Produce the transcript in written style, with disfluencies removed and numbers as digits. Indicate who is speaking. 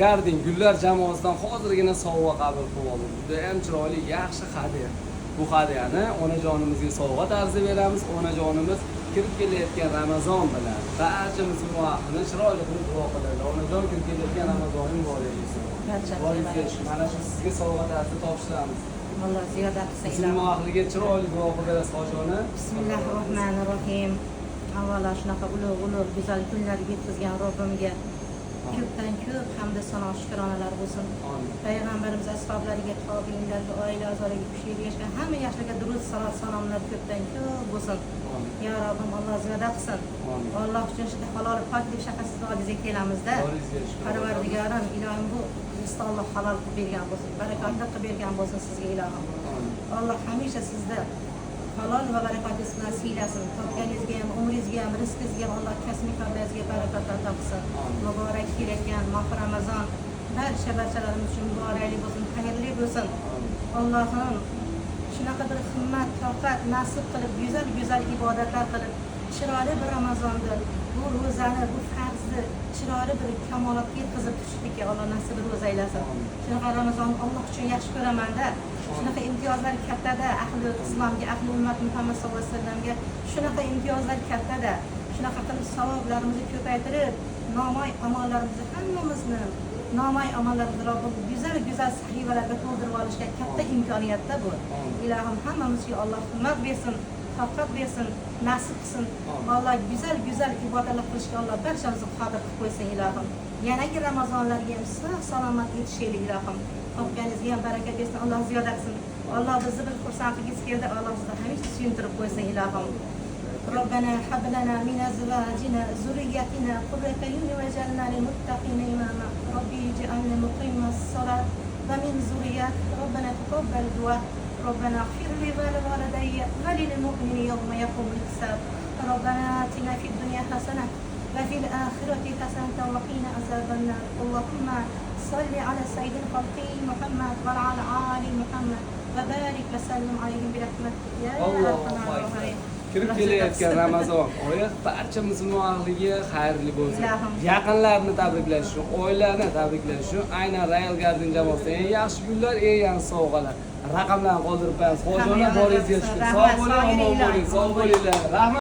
Speaker 1: Gardin Gullar jamoasidan hozirgina sovg'a qabul qilib oldim. Juda ham chiroyli, yaxshi hadya. Bu hadyani onajonimizga sovg'a tarzida beramiz. Onajonimiz kirib kelayotgan Ramazon bilan barchamiz muvaffaqini chiroyli qilib duo qiladi. Onajon kirib kelayotgan Ramazoning muborak bo'lsin. Mana shu sizga sovg'a tarzida topshiramiz.
Speaker 2: Alloh ziyoda qilsin.
Speaker 1: Siz muvaffaqligiga chiroyli duo qilasiz hojona.
Speaker 2: Bismillahirrohmanirrohim. Avvalo shunaqa ulug' go'zal kunlarga yetkazgan Robbimga ko'pdan ko'p hamda sano shukronalar bo'lsin. Payg'ambarimiz ashablariga, tobiinlarga, oila a'zolariga, kuchli yashgan hamma yaxshilarga durud salomlar ko'pdan ko'p bo'lsin. Ya Robbim Alloh ziyoda qilsin. Alloh uchun shu halol pok deb shaqasiz ojizga kelamizda. Parvardigorim, ilohim bu rizqni Alloh halol qilib bergan bo'lsin, barakatli qilib bergan bo'lsin sizga ilohim. Alloh hamisha sizda halol va barakatli bilan siylasin. Topganingizga ham, umringizga ham, rizqingizga ham Alloh kasb-karoringizga barakat ato qilsin. Muborak kelayotgan mahr Ramazon barchalarimiz uchun muborakli bo'lsin, xayrli bo'lsin. Allohim shunaqa bir himmat, toqat nasib qilib, go'zal ibodatlar qilib, chiroyli bir Ramazonni, bu ro'zani, bu farzni chiroyli bir kamolotga yetkazib tushlikka Alloh nasib ro'za aylasin. Shunaqa Ramazonni Alloh uchun yaxshi ko'raman-da. Shunaqa imtiyozlar kattada, ahli islomga, ahli ummat Muhammad sallallohu alayhi vasallamga shunaqa imtiyozlar kattada. Shunaqa qilib savoblarimizni ko'paytirib, nomoy amallarimizni hammamizni nomoy amallarimizni Robbim go'zal sahifalarga to'ldirib olishga katta imkoniyatda bu. Ilohim hammamizga Alloh himmat bersin, toqat bersin, nasib qilsin. Alloh go'zal ibodatlar qilishga Alloh barchamizni qodir qilib qo'ysin ilohim. Yanagi Ramazonlarga ham sog' salomat yetishaylik ilohim. Topganingizga ham baraka bersin, Alloh ziyoda qilsin. Alloh bizni bir xursandligingiz keldi, Alloh sizni hamisha suyuntirib qo'ysin ilohim. ربنا هب لنا من ازواجنا ذريتنا قرة اعين واجعلنا للمتقين اماما ربي اجعلني مقيم الصلاة ومن ذريتي ربنا تقبل دعاء ربنا اغفر لي ولوالدي وللمؤمنين يوم يقوم الحساب ربنا آتنا في الدنيا حسنة وفي الآخرة حسنة وقنا عذاب النار اللهم صل على سيد الخلق محمد وعلى آل محمد وبارك وسلم عليهم برحمتك يا ارحم الراحمين.
Speaker 1: Kirib kelayotgan Ramazon oyi barcha musulmonlarga xayrli bo'lsin. Yaqinlarni tabriklash uchun, oilani tabriklash uchun aynan Royal Garden jamoasida eng yaxshi kunlar, eng yaxshi sovg'alar. Raqamlarni qoldirib qo'yamiz. Hojona boringizga shukur. Sog' bo'ling, omon bo'ling, sog' bo'linglar. Rahmat.